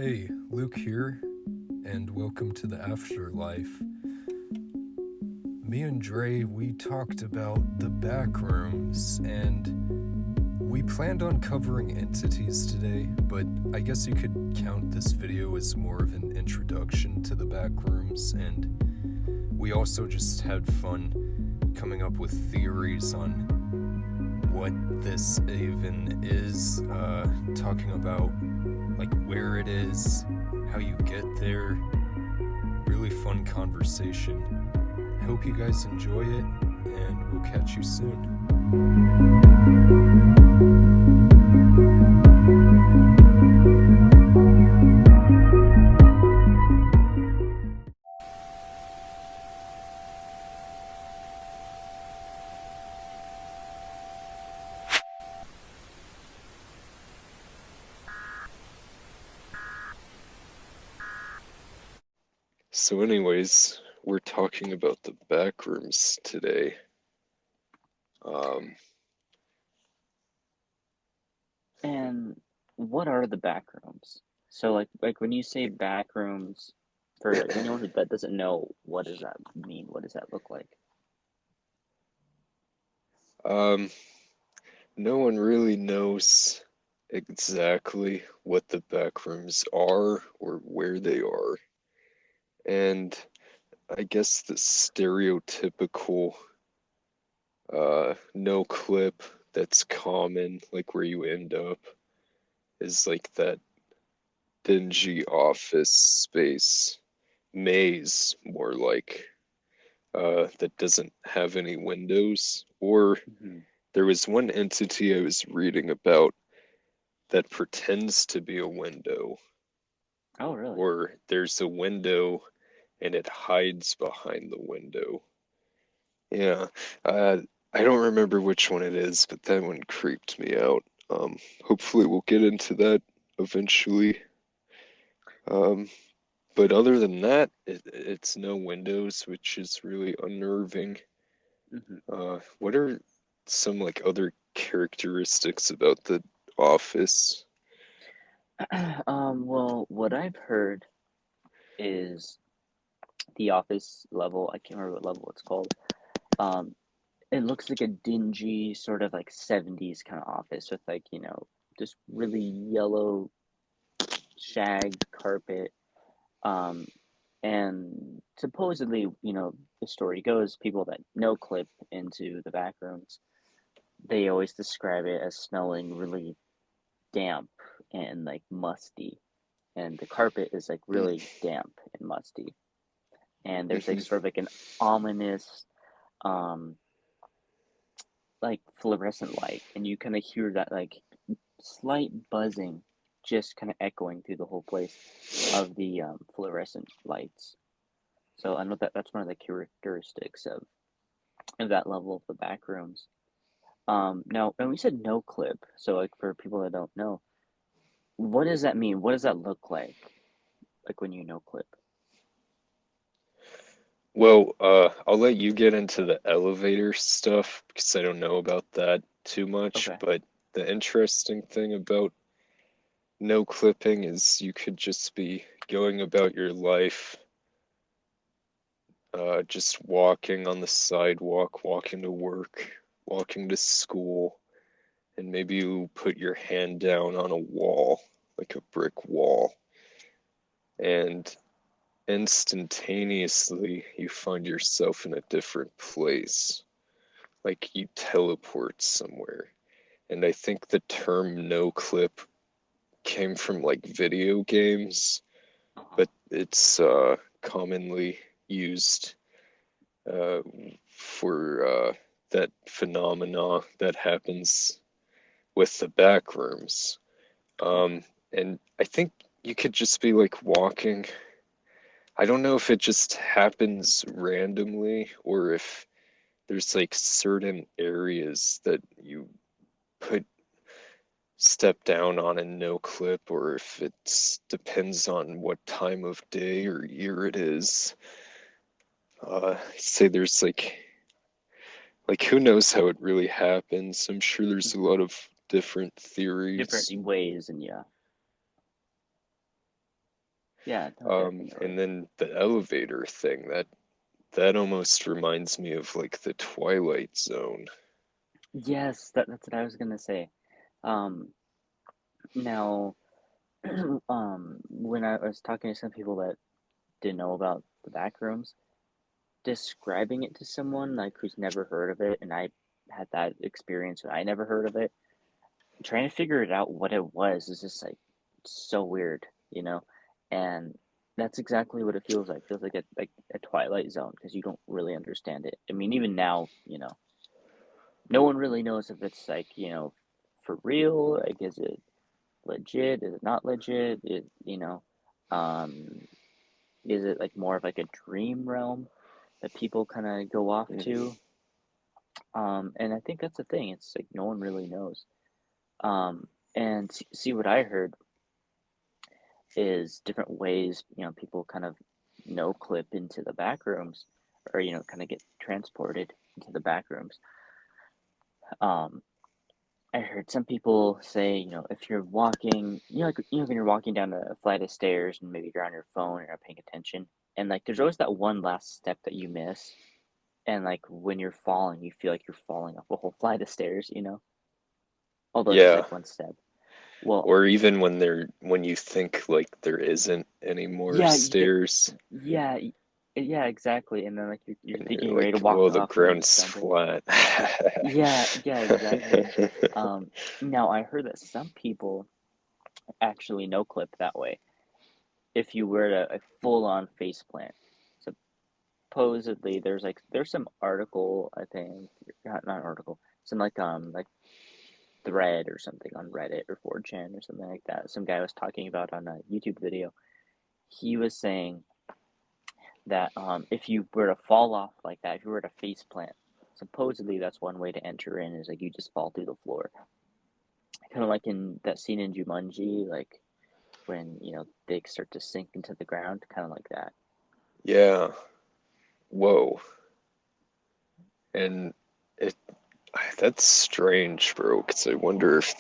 Hey, Luke here, and welcome to the Afterlife. Me and Dre, we talked about the Backrooms, and we planned on covering entities today, but I guess you could count this video as more of an introduction to the Backrooms, and we also just had fun coming up with theories on what this even is, talking about like where it is, how you get there. Really fun conversation. I hope you guys enjoy it, and we'll catch you soon. So anyways, we're talking about the backrooms today. Um, And what are the back rooms? So like when you say back rooms, for anyone who that doesn't know, what does that mean? What does that look like? um, no one really knows exactly what the backrooms are or where they are. And I guess the stereotypical no clip that's common, like where you end up, is like that dingy office space maze, more like that doesn't have any windows. Or Hmm. there was one entity I was reading about that pretends to be a window, Oh, really? or there's a window and it hides behind the window. Yeah, I don't remember which one it is, but that one creeped me out. Hopefully, we'll get into that eventually. Um, but other than that, it's no windows, which is really unnerving. Hmm. What are some like other characteristics about the office? Well, what I've heard is the office level. I can't remember what level it's called. Um, it looks like a dingy sort of like 70s kind of office with like, just really yellow shagged carpet. Um, And supposedly, the story goes, people that no clip into the back rooms, they always describe it as smelling really damp and like musty. And the carpet is like really damp and musty. And there's like Mm-hmm. sort of like an ominous, um, like fluorescent light. And you kind of hear that like slight buzzing just kind of echoing through the whole place of the fluorescent lights. So I know that that's one of the characteristics of that level of the back rooms. Now, and we said no clip, so like for people that don't know, what does that mean? What does that look like when you no clip? Well, I'll let you get into the elevator stuff because I don't know about that too much. Okay. But the interesting thing about no clipping is you could just be going about your life, just walking on the sidewalk, walking to work, walking to school, and maybe you put your hand down on a wall, like a brick wall, and instantaneously you find yourself in a different place, like you teleport somewhere. And I think the term no clip came from like video games, Uh-huh. but it's commonly used uh, for that phenomena that happens with the back rooms. Okay. And I think you could just be like walking. I don't know if it just happens randomly or if there's like certain areas that you put step down on a no clip, or if it depends on what time of day or year it is. Say there's like who knows how it really happens. I'm sure there's a Hmm. lot of different Different theories. ways, and yeah. Yeah, no, definitely. And then the elevator thing, that almost reminds me of like the Twilight Zone. Yes, that's what I was gonna say. Um, now, when I was talking to some people that didn't know about the back rooms, describing it to someone like who's never heard of it, and I had that experience and I never heard of it, trying to figure it out what it was is just like so weird, you know? And that's exactly what it feels like. It feels like a Twilight Zone because you don't really understand it. I mean, even now, no one really knows if it's like, for real. Like, is it legit? Is it not legit? Um, is it like more of like a dream realm that people kind of go off Hmm. to? And I think that's the thing. It's like no one really knows. And see what I heard is different ways, people kind of no clip into the back rooms or, kind of get transported into the back rooms. Um, I heard some people say, if you're walking, when you're walking down a flight of stairs and maybe you're on your phone and you're not paying attention, and like there's always that one last step that you miss, and like when you're falling, you feel like you're falling off a whole flight of stairs, although it's just Yeah. like one step. Well, Or even when you think like there isn't any more yeah, stairs, yeah, yeah, exactly. And then like you're and thinking you're you're ready to like, walk well, the off, and then you ground's stumble. flat. Yeah, exactly. Um, Now I heard that some people actually no clip that way. If you were to a full on face plant, supposedly there's some article I think not article some like thread or something on Reddit or 4chan or something like that. Some guy was talking about on a YouTube video. He was saying that if you were to fall off like that, if you were to face plant, supposedly that's one way to enter in is like you just fall through the floor. Kind of like in that scene in Jumanji, like when they start to sink into the ground, kind of like that. Yeah. Whoa. And it that's strange, bro, because I wonder if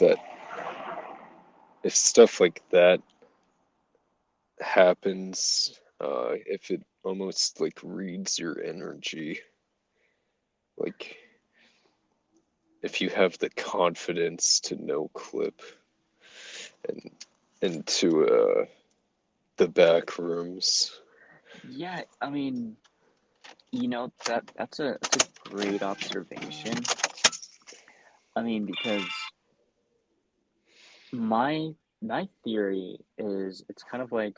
stuff like that happens, if it almost like reads your energy. Like if you have the confidence to no clip and into the back rooms. Yeah, I mean, that's a great observation. I mean, because my my theory is it's kind of like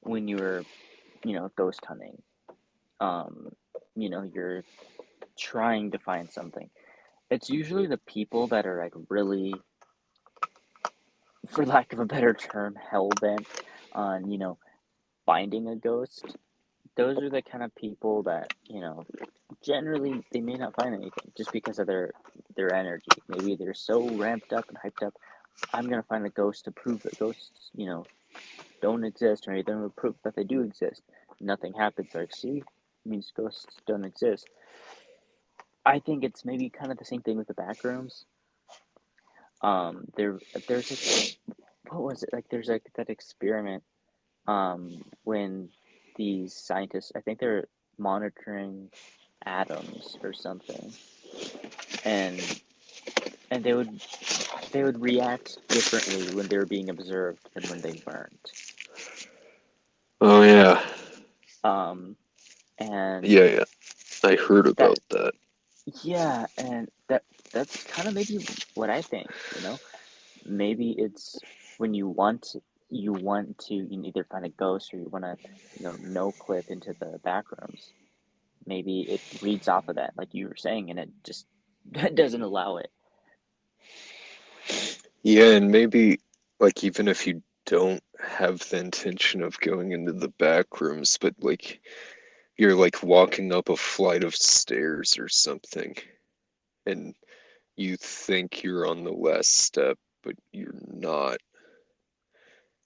when you're, ghost hunting. Um, you're trying to find something. It's usually the people that are like really, for lack of a better term, hell bent on, finding a ghost. Those are the kind of people that, generally they may not find anything just because of their energy. Maybe they're so ramped up and hyped up. I'm gonna find a ghost to prove that ghosts, don't exist, or anything to prove that they do exist. Nothing happens. Like, see, it means ghosts don't exist. I think it's maybe kind of the same thing with the back rooms. There's like, what was it like? There's like that experiment. When these scientists, I think they're monitoring atoms or something, and they would react differently when they were being observed than when they weren't. Oh yeah. Um, and Yeah, yeah. I heard that about that. Yeah, and that's kind of maybe what I think, Maybe it's when you want to either find a ghost or you want to, no clip into the back rooms. Maybe it reads off of that, like you were saying, and it just doesn't allow it. Yeah, and maybe like even if you don't have the intention of going into the back rooms, but like you're like walking up a flight of stairs or something, and you think you're on the last step, but you're not,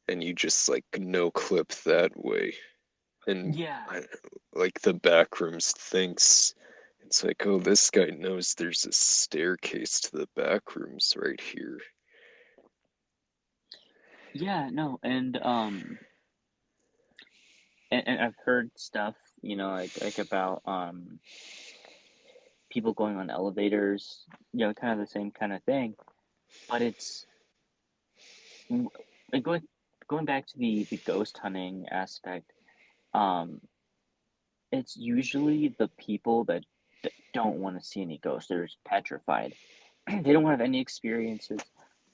and you just like no clip that way. And Yeah, I, like the backrooms thinks it's like, oh, this guy knows there's a staircase to the backrooms right here. yeah, no, and and I've heard stuff, like about people going on elevators, kind of the same kind of thing. But it's like going back to the ghost hunting aspect. Um, it's usually the people that don't want to see any ghosts. They're just petrified. They don't have any experiences.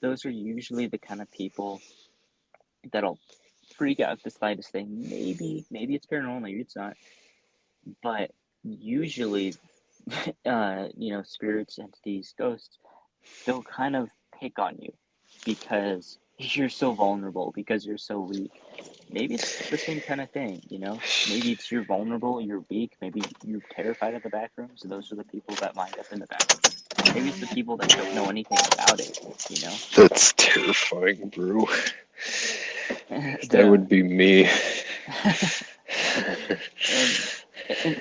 Those are usually the kind of people that'll freak out at the slightest thing. Maybe it's paranormal, maybe it's not. But usually, spirits, entities, ghosts, they'll kind of pick on you because you're so vulnerable, because you're so weak. Maybe it's the same kind of thing, Maybe it's you're vulnerable, you're weak, maybe you're terrified of the back room, so those are the people that wind up in the back room. Maybe it's the people that don't know anything about it, That's terrifying, bro. That The would be me. and and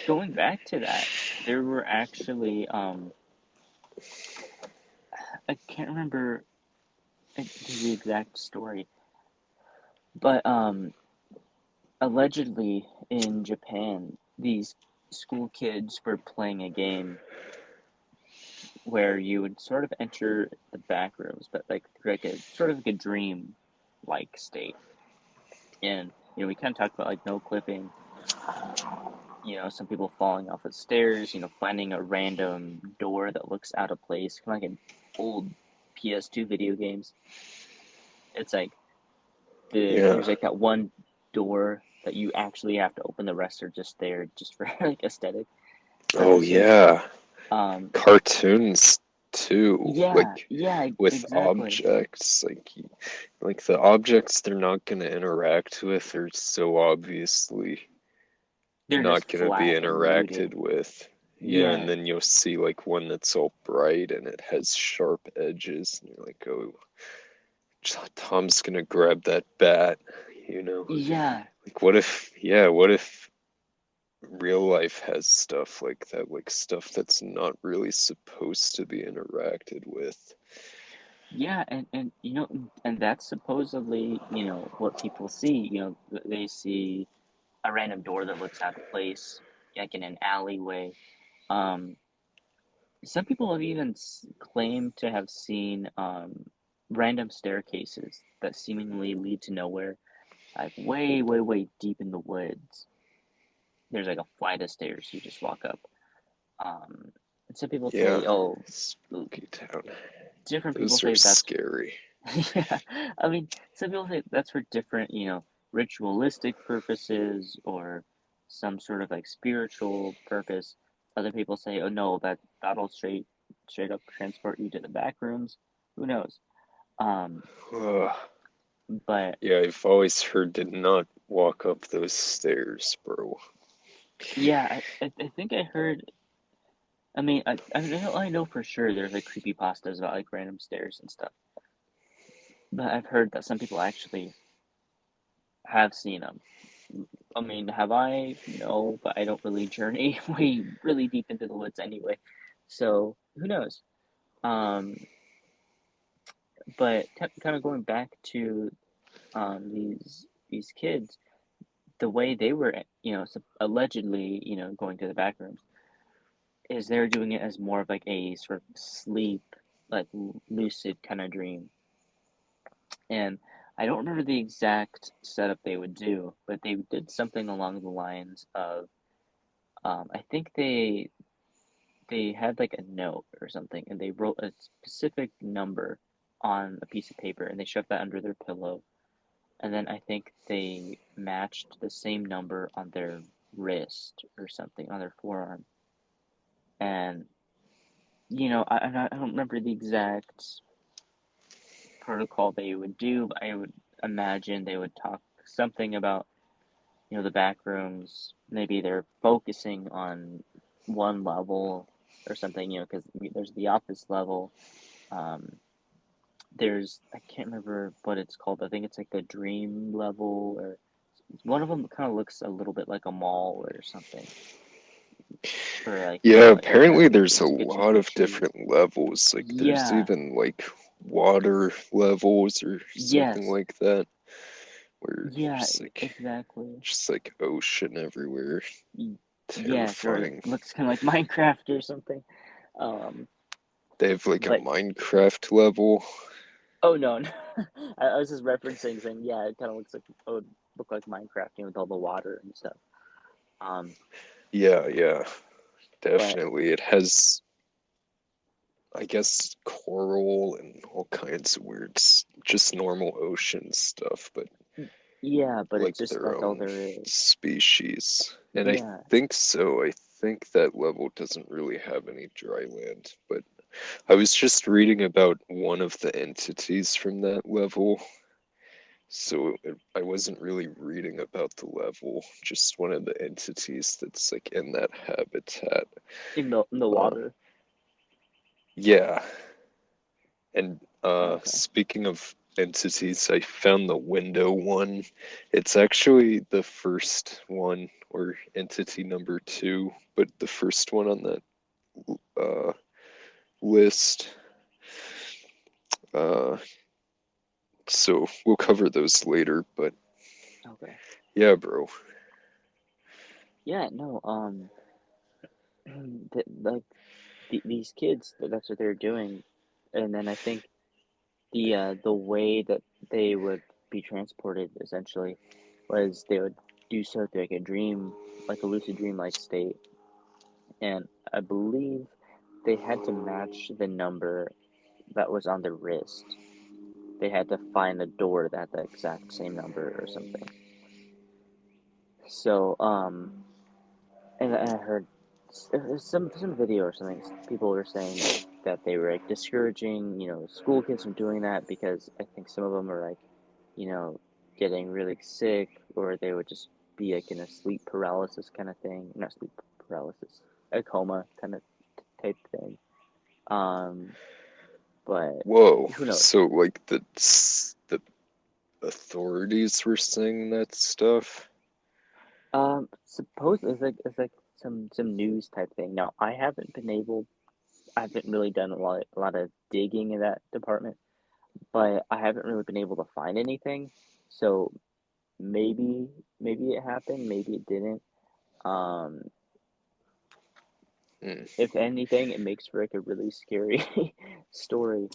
going back to that, there were actually I can't remember the exact story, but allegedly in Japan, these school kids were playing a game where you would sort of enter the back rooms, but like a sort of like a dream like state. And we kind of talked about like no clipping, some people falling off the stairs, finding a random door that looks out of place, kind of like in old PS2 video games. It's like Yeah. there's like that one door that you actually have to open. The rest are just there just for like aesthetic Oh purposes. yeah. Um, Cartoons too. yeah, Like yeah, with exactly. objects, like the objects they're not gonna interact with are so obviously They're not just gonna be flat and muted. interacted with. Yeah, and Yeah, then you'll see like one that's all bright and it has sharp edges, and you're like, oh, Tom's gonna grab that bat, you know? yeah, Like, what if real life has stuff like that, like stuff that's not really supposed to be interacted with? yeah, and and that's supposedly what people see. They see a random door that looks out of place, like in an alleyway. Um, some people have even claimed to have seen random staircases that seemingly lead to nowhere, like way, way, way deep in the woods. There's like a flight of stairs you just walk up. And some people Yeah, say, oh, spooky town. different people Those are say that's, scary. yeah. I mean, some people say that's for different, ritualistic purposes or some sort of like spiritual purpose. Other people say, oh no, that'll straight up transport you to the back rooms. Who knows? Um, Ugh. but Yeah, I've always heard to not walk up those stairs, bro. yeah, I think I heard. I mean, I know for sure there's like creepypastas about like random stairs and stuff. But I've heard that some people actually have seen them. I mean, have I? No, but I don't really journey way really deep into the woods anyway. So who knows? Um, but kind of going back to these kids, the way they were, allegedly, going to the back rooms, is they're doing it as more of like a sort of sleep, like lucid kind of dream. And I don't remember the exact setup they would do, but they did something along the lines of, I think they had like a note or something, and they wrote a specific number on a piece of paper, and they shoved that under their pillow, and then I think they matched the same number on their wrist or something on their forearm, and I don't remember the exact protocol they would do, but I would imagine they would talk something about the back rooms. Maybe they're focusing on one level or something, because there's the office level. Um, there's I can't remember what it's called. I think it's like the dream level, or one of them kind of looks a little bit like a mall or something, or like Yeah, like kind of apparently like there's a it's Gucci lot of Gucci. different levels. Like there's Yeah. even like water levels or something Yes. like that. where Yeah, there's like exactly. just like ocean everywhere. Yeah, sort of Terrifying. looks kind of like Minecraft or something. Um, They have like a but Minecraft level. oh no, no. I was just referencing saying, yeah, it kind of looks like it would look like Minecraft, with all the water and stuff. Um, Yeah, yeah, but definitely. It has, I guess, coral and all kinds of weird, just normal ocean stuff, but yeah, but like it's just their that's all own there is. species. And I Yeah, think so. I think that level doesn't really have any dry land, but I was just reading about one of the entities from that level. So I wasn't really reading about the level, just one of the entities that's like in that habitat. in the Uh, water. yeah, and Okay. speaking of entities, I found the window one. It's actually the first one, or entity number two, but the first one on that uh, list. Uh, so we'll cover those later, but Okay. yeah, bro. Yeah. No. Like these kids, that's what they're doing, and then I think the way that they would be transported essentially was they would do so through like a dream, like a lucid dream like state, and I believe they had to match the number that was on the wrist. They had to find a door that had the exact same number or something. So, and I heard some video or something. People were saying that they were like discouraging, school kids from doing that because I think some of them are like, you know, getting really sick, or they would just be like in a sleep paralysis kind of thing. Not sleep paralysis, a coma kind of type thing. Um, but Whoa. who knows? So like the authorities were saying that stuff? Suppose it's like some news type thing. Now, I haven't really done a lot of digging in that department, but I haven't really been able to find anything. So maybe it happened, maybe it didn't. Um, Hmm. if anything, it makes for like a really scary story.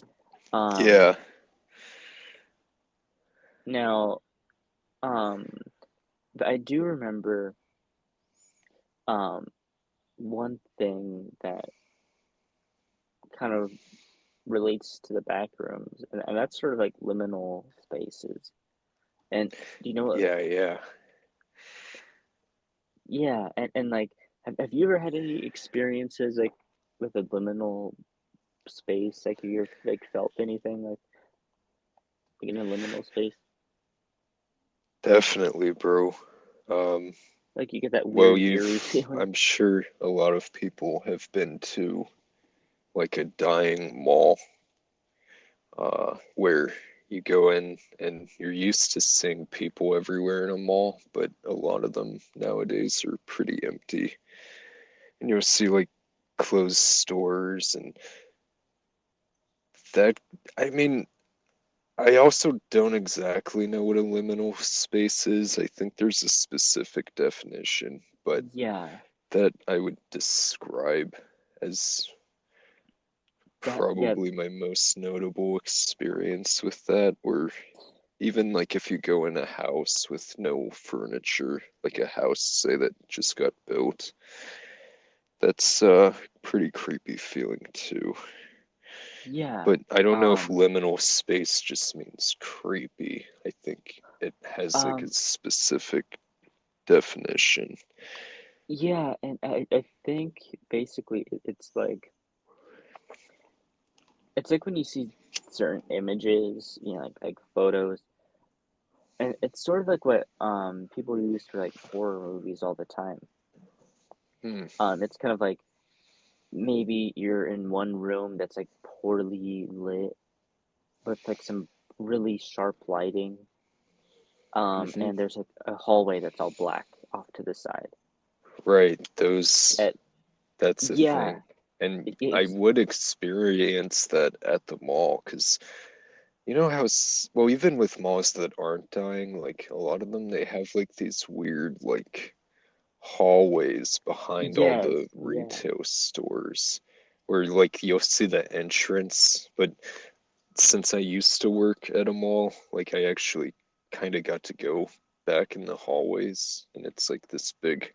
Um, Yeah. now, um, but I do remember um one thing that kind of relates to the back rooms, and that's sort of like liminal spaces. And do you know what? Yeah, yeah. Yeah, and like, have you ever had any experiences like with a liminal space? Like, have you ever like felt anything like in a liminal space? Definitely, bro. Um, Like you get that well, weird eerie feeling. I'm sure a lot of people have been to like a dying mall, where you go in and you're used to seeing people everywhere in a mall, but a lot of them nowadays are pretty empty. And you'll see like closed stores and that, I mean, I also don't exactly know what a liminal space is. I think there's a specific definition, but Yeah, that I would describe as yeah, probably my most notable experience with that, or even like if you go in a house with no furniture, like a house, say, that just got built, that's a pretty creepy feeling too. yeah. But I don't know if Um, liminal space just means creepy. I think it has like a um, specific definition. yeah, and I think basically it's like when you see certain images, like photos, and it's sort of like what people use for like horror movies all the time. Hmm. It's kind of like maybe you're in one room that's like poorly lit with like some really sharp lighting, Hmm. and there's like a hallway that's all black off to the side. Right, those, At that's a Yeah, thing. And I it's would experience that at the mall because You know how, well, even with malls that aren't dying, like a lot of them, they have like these weird like hallways behind all Yes, the yeah. retail stores where like you'll see the entrance, but since I used to work at a mall, like I actually kind of got to go back in the hallways, and it's like this big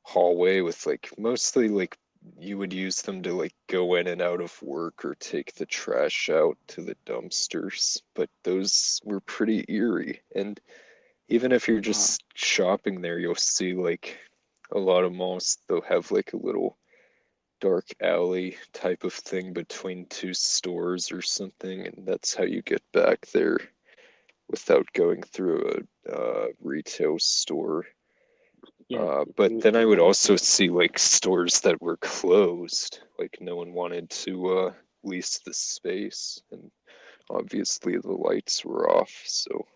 hallway with like mostly like you would use them to like go in and out of work or take the trash out to the dumpsters, but those were pretty eerie. And even if you're Uh, just shopping there, you'll see like a lot of malls, they'll have like a little dark alley type of thing between two stores or something, and that's how you get back there without going through a retail store. yeah, But then I would yeah, also see like stores that were closed, like no one wanted to lease the space, and obviously the lights were off, so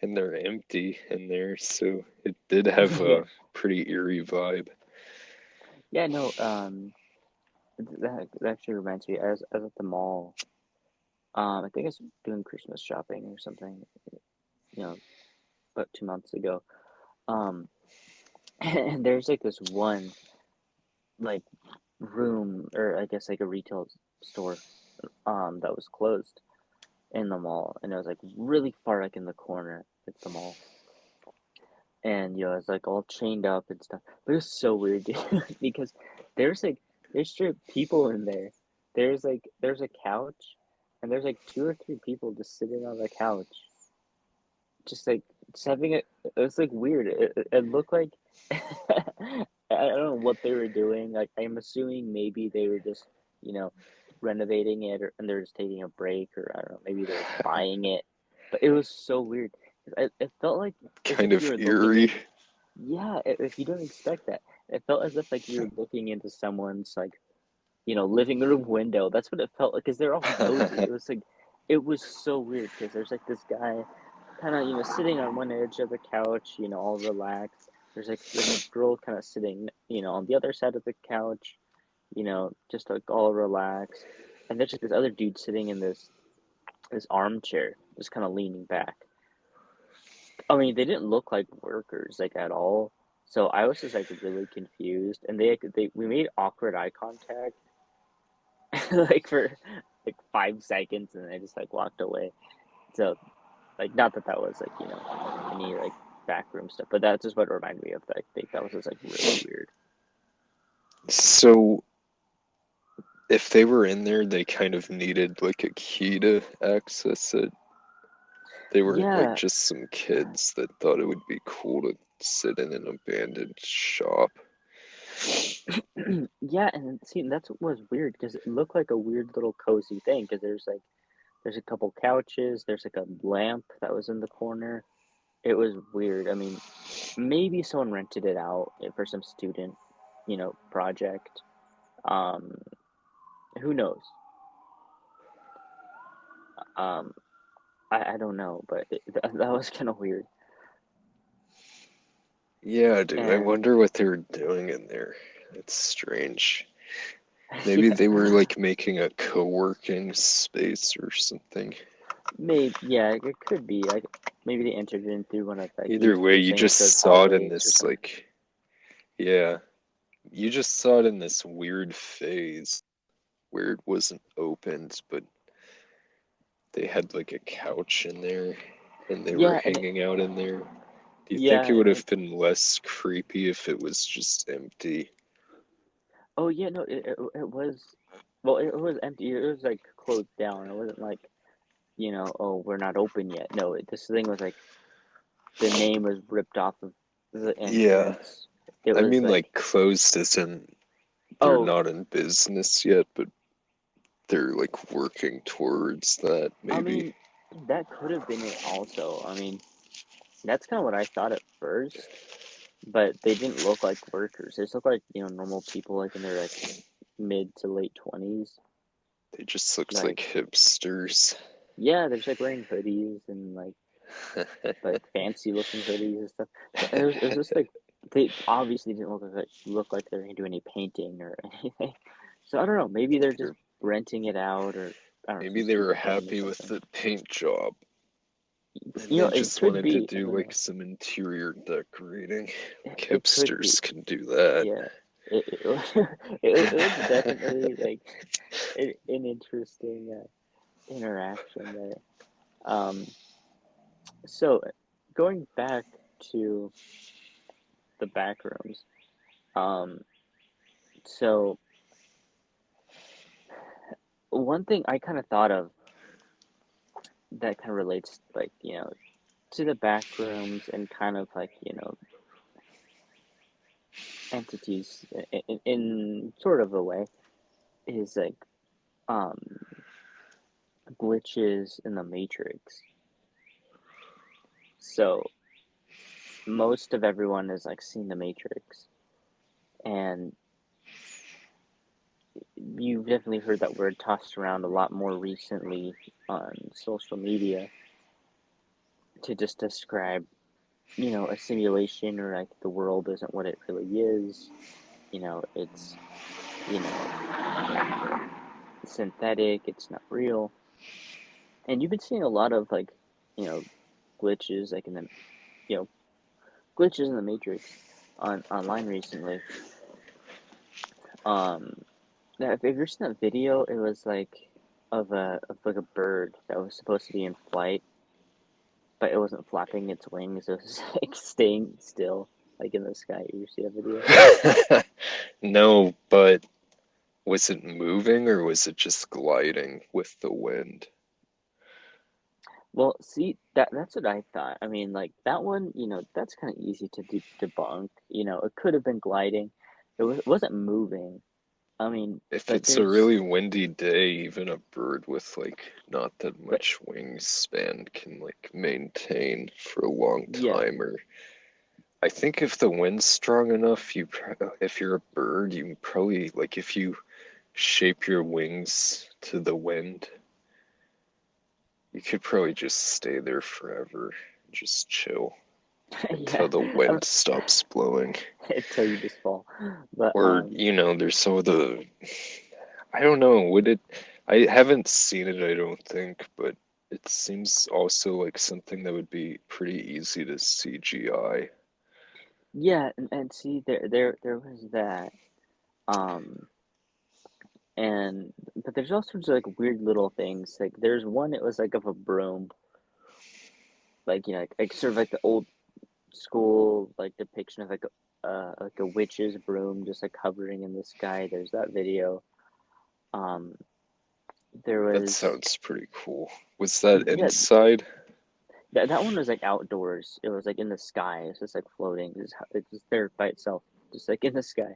and they're empty in there, so it did have yeah, a pretty eerie vibe. yeah. No, that actually reminds me. I was at the mall. I think I was doing Christmas shopping or something. You know, about 2 months ago. Um, and there's like this one like room, or I guess like a retail store, that was closed in the mall, and it was like really far like in the corner at the mall, and it was like all chained up and stuff. But it was so weird, dude, because there's like there's straight people in there. There's a couch, and there's like two or three people just sitting on the couch, just like just having it. It was like weird. It looked like I don't know what they were doing. Like I'm assuming maybe they were just you know renovating it, and they're just taking a break, or I don't know. Maybe they're buying it. But it was so weird. It felt like as Kind if you of were looking eerie. in. Yeah, if you don't expect that, it felt as if like you were looking into someone's like living room window. That's what it felt like because they're all cozy. It was like it was so weird because there's like this guy kind of sitting on one edge of the couch, all relaxed. There's a girl kind of sitting on the other side of the couch, just like all relaxed. And there's like this other dude sitting in this armchair, just kind of leaning back. I mean, they didn't look like workers like at all. So I was just like really confused, and they we made awkward eye contact like for like 5 seconds, and I just like walked away. So like, not that that was like any like backroom stuff, but that's just what it reminded me of. That I think that was just like really weird. So if they were in there, they kind of needed like a key to access it. They weren't like Yeah, just some kids that thought it would be cool to sit in an abandoned shop. yeah, and see, that's what was weird because it looked like a weird little cozy thing. Because there's a couple couches, there's like a lamp that was in the corner. It was weird. I mean, maybe someone rented it out for some student, project. Um, who knows? Um, I don't know, but that was kind of weird. Yeah, dude, I And wonder what they were doing in there. It's strange. Maybe they were yeah, like making a co-working space or something. maybe yeah, it could be. Maybe they entered in through one of like Either way, you're you saying like those just saw it in hallways or this something. like, yeah, you just saw it in this weird phase where it wasn't opened, but they had like a couch in there and they were Yeah, and hanging out in there. Do you think yeah, it would and have been less creepy if it was just empty? oh yeah, no, it was. Well, it was empty. It was like closed down. It wasn't like oh, we're not open yet. No, this thing was like the name was ripped off of the Yeah, entrance. It I was mean, like like closed as in they're oh, not in business yet, but they're like working towards that, I maybe. mean that could have been it also. I mean that's kind of what I thought at first, but they didn't look like workers. They just looked like normal people, like in their like mid to late 20s. They just looked like Like hipsters. yeah, they're just like wearing hoodies and like fancy looking hoodies and stuff. So it was just like they obviously didn't look like they were gonna do any painting or anything. So I don't know. Maybe they're just renting it out, or I don't know, Maybe some they were super paint or happy with something. the paint job and You know, they it just could wanted to be. I do mean, like some interior decorating. Like it could be. hipsters can do that. Yeah. It was definitely like an interesting interaction there. Um, so going back to the back rooms, um, so one thing I kind of thought of that kind of relates, like, to the back rooms and kind of like, entities in sort of a way is like um glitches in the Matrix. So most of everyone has like seen the Matrix, and you've definitely heard that word tossed around a lot more recently on social media to just describe, a simulation, or like the world isn't what it really is. It's, you know, synthetic, it's not real. And you've been seeing a lot of like, you know, glitches like in the, you know, glitches in the Matrix online recently. Um, have you ever seen that video? It was like of like a bird that was supposed to be in flight, but it wasn't flapping its wings. It was like staying still, like in the sky. You ever see that video? No, but was it moving or was it just gliding with the wind? Well, see, that's what I thought. I mean, like that one, that's kind of easy to debunk. It could have been gliding. It wasn't moving. I mean, If but it's a there's, really windy day, even a bird with like not that but much wingspan can like maintain for a long yeah, time. Or I think if the wind's strong enough, if you're a bird, you probably like if you shape your wings to the wind, you could probably just stay there forever, just chill yeah, until the wind stops blowing. until you just fall. But Or, there's some of the, I don't know, I haven't seen it, I don't think, but it seems also like something that would be pretty easy to CGI. yeah, and see, there was that. Um, and but there's all sorts of like weird little things. Like there's one, it was like of a broom, like like sort of like the old school like depiction of like a witch's broom just like hovering in the sky. There's that video. Um, there That was sounds pretty cool. Was that yeah, inside? that one was like outdoors. It was like in the sky. It's just like floating. It's just there by itself, just like in the sky.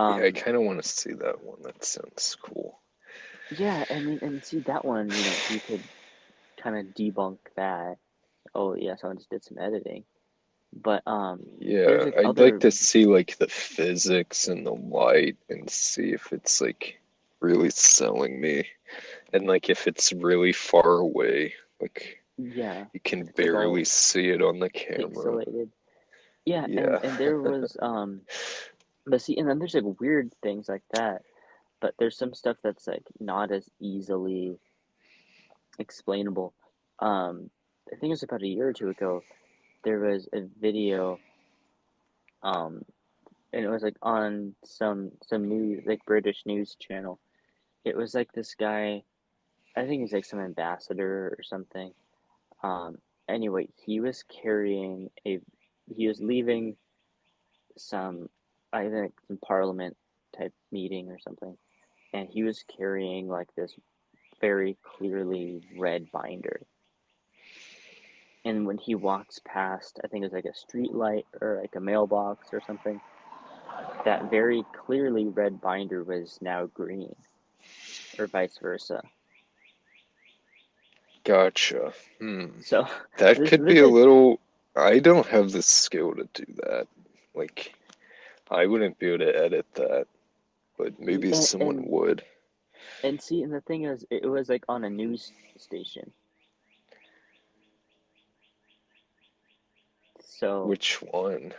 Yeah, I Um, kind of want to see that one. That sounds cool. yeah, I mean, and see that one, you could kind of debunk that. Oh yeah, someone just did some editing. But there's Yeah, like I'd like other, to see like the physics and the light and see if it's like really selling me. And like if it's really far away, like yeah, you can it's like barely all see it on the camera. pixelated. Yeah, and Yeah. there was but see, and then there's like weird things like that. But there's some stuff that's like not as easily explainable. Um, I think it was about a year or two ago. There was a video, um, and it was like on some news, like British news channel. It was like this guy. I think he's like some ambassador or something. Um, anyway, he was leaving some, I think, some parliament type meeting or something, and he was carrying like this very clearly red binder. And when he walks past, I think it was like a street light or like a mailbox or something, that very clearly red binder was now green, or vice versa. Gotcha. Hmm. So That there's could be there's a like little. I don't have the skill to do that. Like, I wouldn't be able to edit that, but maybe and someone and, would. and see, and the thing is, it was like on a news station. So Which one?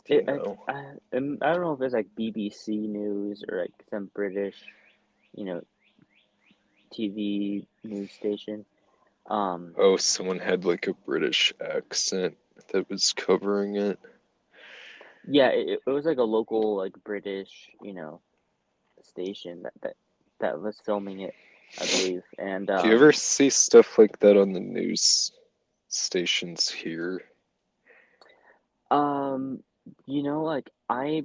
Do it you know? I don't know if it's like BBC News or like some British, you know, TV news station. Um, Oh, someone had like a British accent that was covering it. yeah, it was like a local like British, station that was filming it, I believe. And Do you ever see stuff like that on the news stations here? um, like I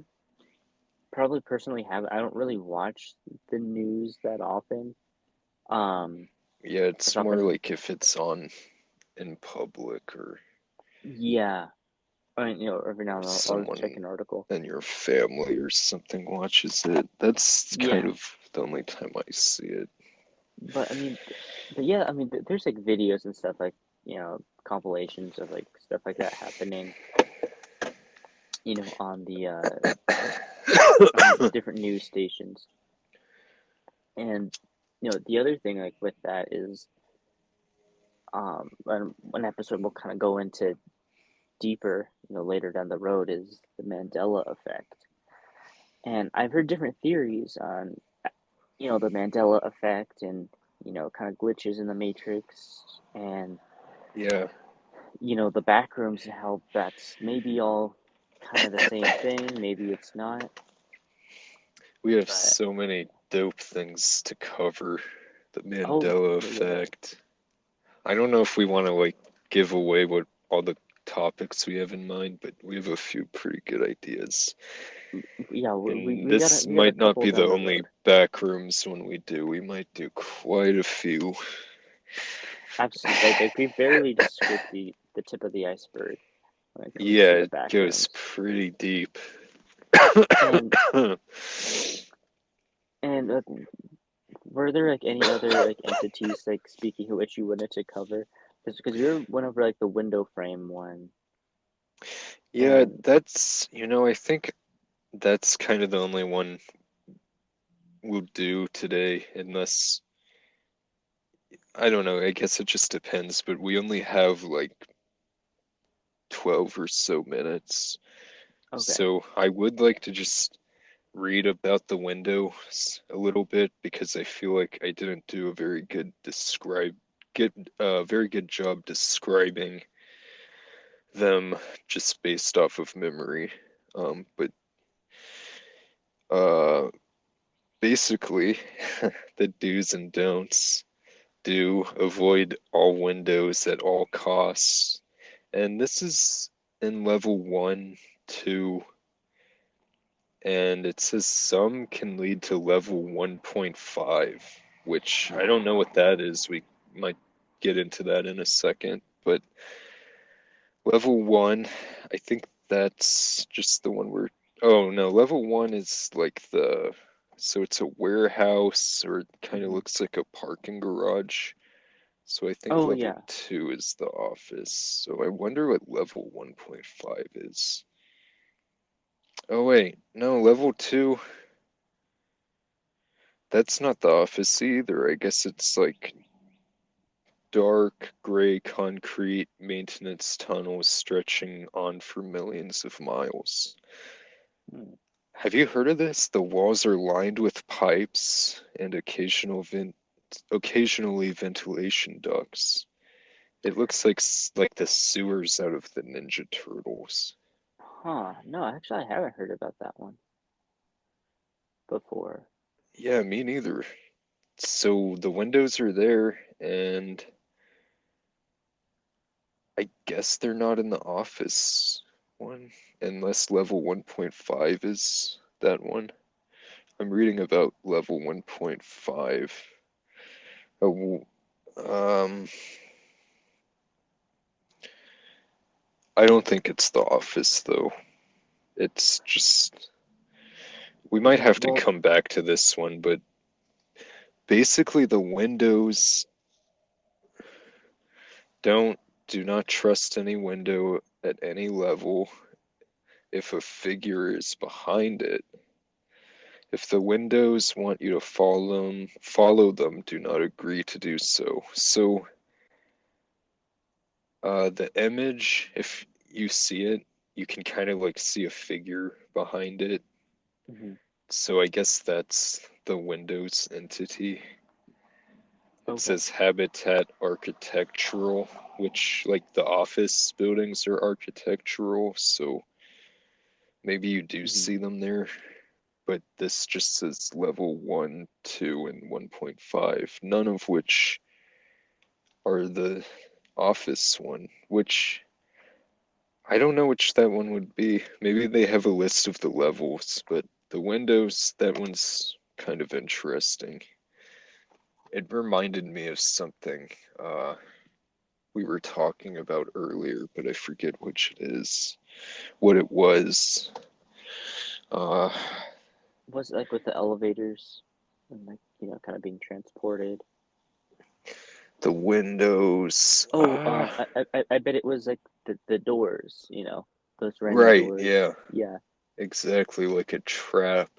probably personally have. I don't really watch the news that often. Um, Yeah, as it's more often, like if it's on in public or yeah. I mean, every now and then I'll just check someone an article. in your family or something watches it. That's kind Yeah, of the only time I see it. but I mean, but yeah, I mean, there's like videos and stuff like compilations of like stuff like that happening. On the on different news stations. And the other thing like with that is one episode we'll kind of go into deeper, later down the road is the Mandela effect. And I've heard different theories on the Mandela effect and kind of glitches in the matrix and Yeah, the back rooms and how that's maybe all kind of the same thing, maybe it's not. we have But so many dope things to cover. The oh Mandela yeah. effect. I don't know if we want to like give away what all the topics we have in mind, but we have a few pretty good ideas. Yeah, And we got this we got a might not couple be the down the only road. back rooms when we do. We might do quite a few. Absolutely, like we barely just scraped the tip of the iceberg when it comes Yeah, to the it back goes rooms. pretty deep. And like, were there like any other like entities like speaking of which you wanted to cover? Because we went over like the window frame one, Yeah, and I think that's kind of the only one we'll do today, unless, I don't know, I guess it just depends, but we only have like 12 or so minutes. okay, So I would like to just read about the windows a little bit because I feel like I didn't do a very good job describing them just based off of memory. But uh, basically, the do's and don'ts do avoid all windows at all costs. And this is in level 1, 2, and it says some can lead to level 1.5, which I don't know what that is. We might get into that in a second, but level 1, I think that's just the one we're. Oh no, level 1 is like so it's a warehouse or it kind of hmm looks like a parking garage. So I think oh level yeah, 2 is the office. So I wonder what level 1.5 is. Oh wait, no, level 2, that's not the office either. I guess it's like dark gray concrete maintenance tunnels stretching on for millions of miles. hmm. Have you heard of this? The walls are lined with pipes and occasionally ventilation ducts. It looks like the sewers out of the Ninja Turtles. Huh? No, actually, I haven't heard about that one before. Yeah, me neither. So the windows are there, and I guess they're not in the office one, unless level 1.5 is that one. I'm reading about level 1.5. Oh, I don't think it's the office though. It's just we might Okay, have to well, come back to this one, but basically the windows don't do not trust any window at any level if a figure is behind it. If the windows want you to follow them, do not agree to do so. So, the image, if you see it, you can kind of like see a figure behind it. mhm. So I guess that's the Windows entity. It Okay. says habitat architectural, which like the office buildings are architectural, so maybe you do Hmm. see them there. But this just says level 1, 2, and 1.5, none of which are the office one, which I don't know which that one would be. Maybe they have a list of the levels, but the windows, that one's kind of interesting. It reminded me of something we were talking about earlier, but I forget which it is, what it was. Uh, Was it like with the elevators and like kind of being transported? the windows. Oh, I bet it was like the doors, those random Right, doors. yeah, Yeah. exactly like a trap.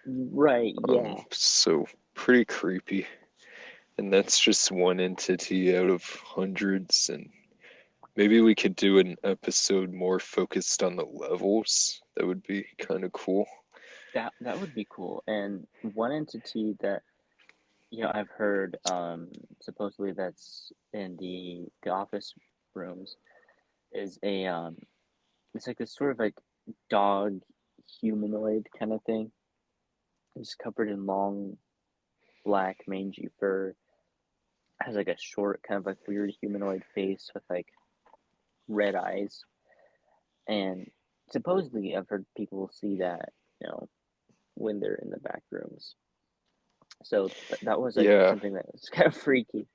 Right. Yeah. So pretty creepy. And that's just one entity out of hundreds. And maybe we could do an episode more focused on the levels. That would be kind of cool. That would be cool. And one entity that I've heard supposedly that's in the office rooms is a it's like this sort of like dog humanoid kind of thing. It's covered in long black mangy fur. Has like a short kind of like weird humanoid face with like red eyes. And supposedly I've heard people see that, when they're in the back rooms. So that was like Yeah. something that was kind of freaky.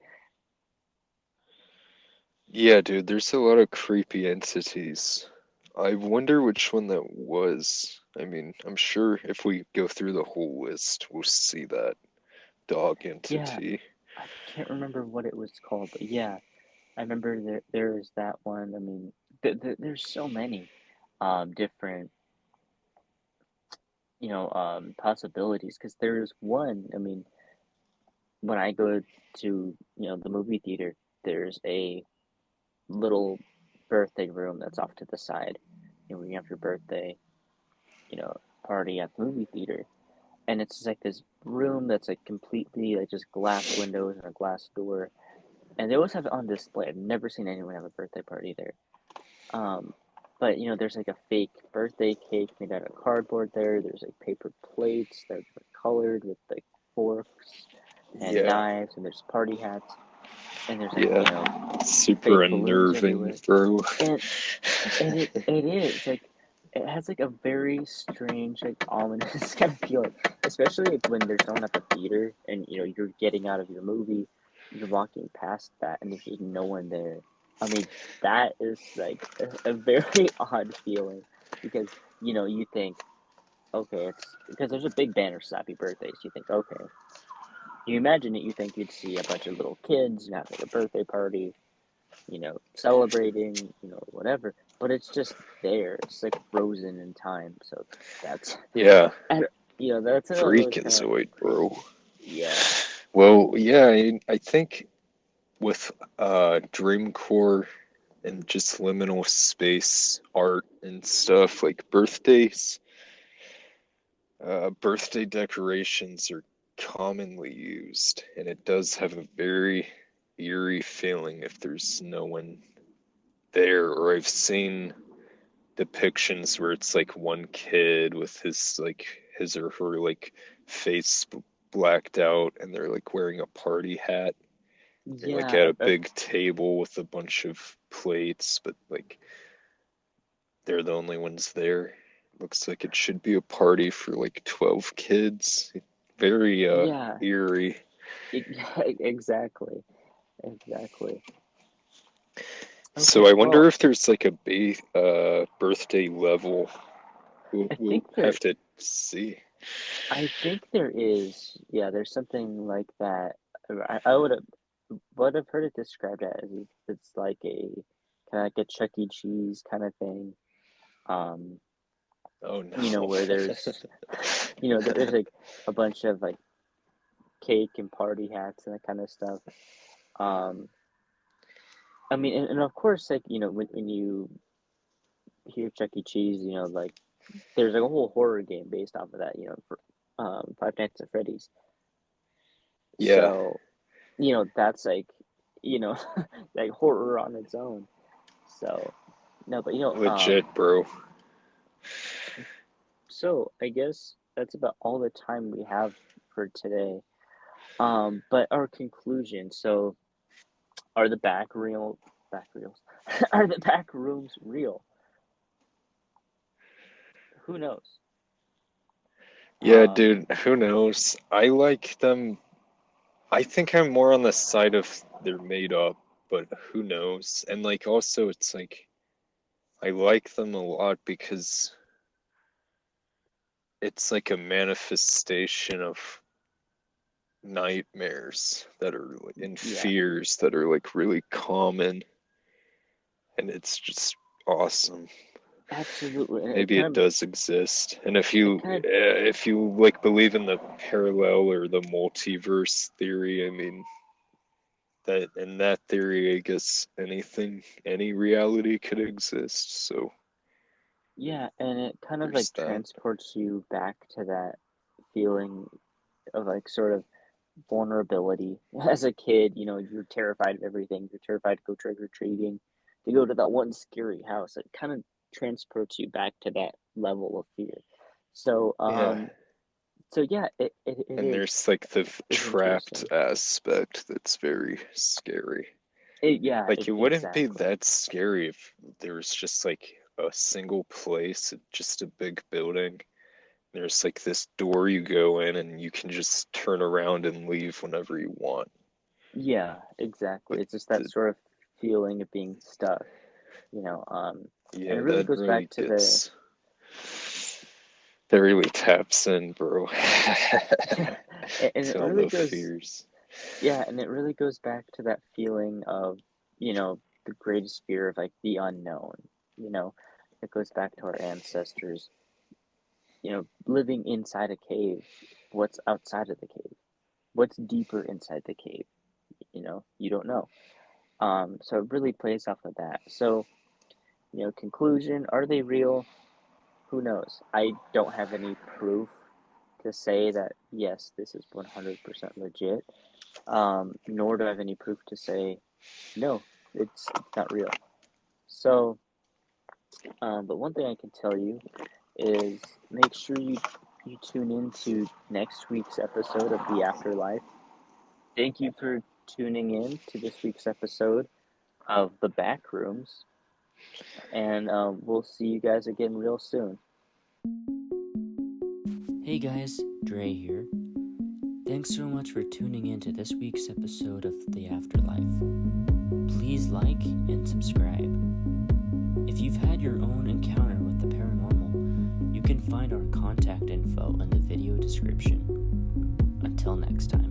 Yeah, dude, there's a lot of creepy entities. I wonder which one that was. I mean, I'm sure if we go through the whole list, we'll see that dog Yeah, entity. I can't remember what it was called, but yeah, I remember there's that one. I mean, there's so many different possibilities because there's one. I mean, when I go to the movie theater, there's a little birthday room that's off to the side. When you have your birthday, you know, party at the movie theater, and it's just like this room that's like completely like just glass windows and a glass door, and they always have it on display. I've never seen anyone have a birthday party there. Um, but there's like a fake birthday cake made out of cardboard there. There's like paper plates that are colored with like forks and Yeah, knives, and there's party hats, and there's like yeah. Super fake balloons unnerving, everywhere. bro. And it is like it has like a very strange like ominous kind of feeling, especially like when there's someone at the theater and you're getting out of your movie, you're walking past that and there's just no one there. I mean, that is like a very odd feeling because you think, okay, it's because there's a big banner for happy birthdays. You think, okay, you imagine it, you think you'd see a bunch of little kids having a birthday party, celebrating, whatever. But it's just there. It's like frozen in time. So that's, Yeah, I that's always kind of freakazoid, bro. creepy. Yeah. Well, yeah, I think with Dreamcore and just liminal space art and stuff like birthday decorations are commonly used, and it does have a very eerie feeling if there's no one there. Or I've seen depictions where it's like one kid with his or her like face blacked out, and they're like wearing a party hat. They're like at Yeah. a big table with a bunch of plates, but like they're the only ones there. Looks like it should be a party for like 12 kids. Very Yeah. eerie. Exactly. Exactly. So Okay. I Well, wonder if there's like a birthday level. We'll, I we'll think there. have to see. I think there is. Yeah. There's something like that. I would have. What I've heard it described as is it's like a kind of like a Chuck E. Cheese kind of thing. Um, Oh no. where there's there's like a bunch of like cake and party hats and that kind of stuff. Um, I mean, and of course, like when you hear Chuck E. Cheese, like there's like a whole horror game based off of that. For Five Nights at Freddy's. Yeah. So that's like, like horror on its own. So, no, but Legit, bro. so I guess that's about all the time we have for today. But our conclusion. So, are the back reels, are the back rooms real? Who knows? Yeah, Um, dude, who knows? I like them. I think I'm more on the side of they're made up, but who knows? And like also it's like I like them a lot because it's like a manifestation of nightmares that are and yeah, fears that are like really common, and it's just awesome. absolutely. And Maybe it does exist. And it kind of, if you like believe in the parallel or the multiverse theory, I mean that in that theory, I guess any reality could exist. So yeah, and it kind of there's like that. transports you back to that feeling of like sort of vulnerability. As a kid, you're terrified of everything. You're terrified to go trick or treating, to go to that one scary house. It kind of transports you back to that level of fear. So, Yeah. so yeah, it And is there's like the is trapped interesting. aspect that's very scary. Yeah, Like it wouldn't be exactly. that scary if there was just like a single place, just a big building. There's like this door you go in and you can just turn around and leave whenever you want. Yeah, exactly. But It's just that the, sort of feeling of being stuck, and it yeah, really that goes back really to the gets that really taps in, bro. and it To all really the goes fears. yeah, and it really goes back to that feeling of, the greatest fear of like the unknown. You know, it goes back to our ancestors, living inside a cave. What's outside of the cave? What's deeper inside the cave? You don't know. So it really plays off of that. So, conclusion, are they real? Who knows? I don't have any proof to say that, yes, this is 100% legit. Nor do I have any proof to say, no, it's not real. So, but one thing I can tell you is make sure you tune in to next week's episode of The Afterlife. Thank you for tuning in to this week's episode of The Backrooms, and we'll see you guys again real soon. Hey guys, Dre here. Thanks so much for tuning in to this week's episode of The Afterlife. Please like and subscribe. If you've had your own encounter with the paranormal, you can find our contact info in the video description. Until next time.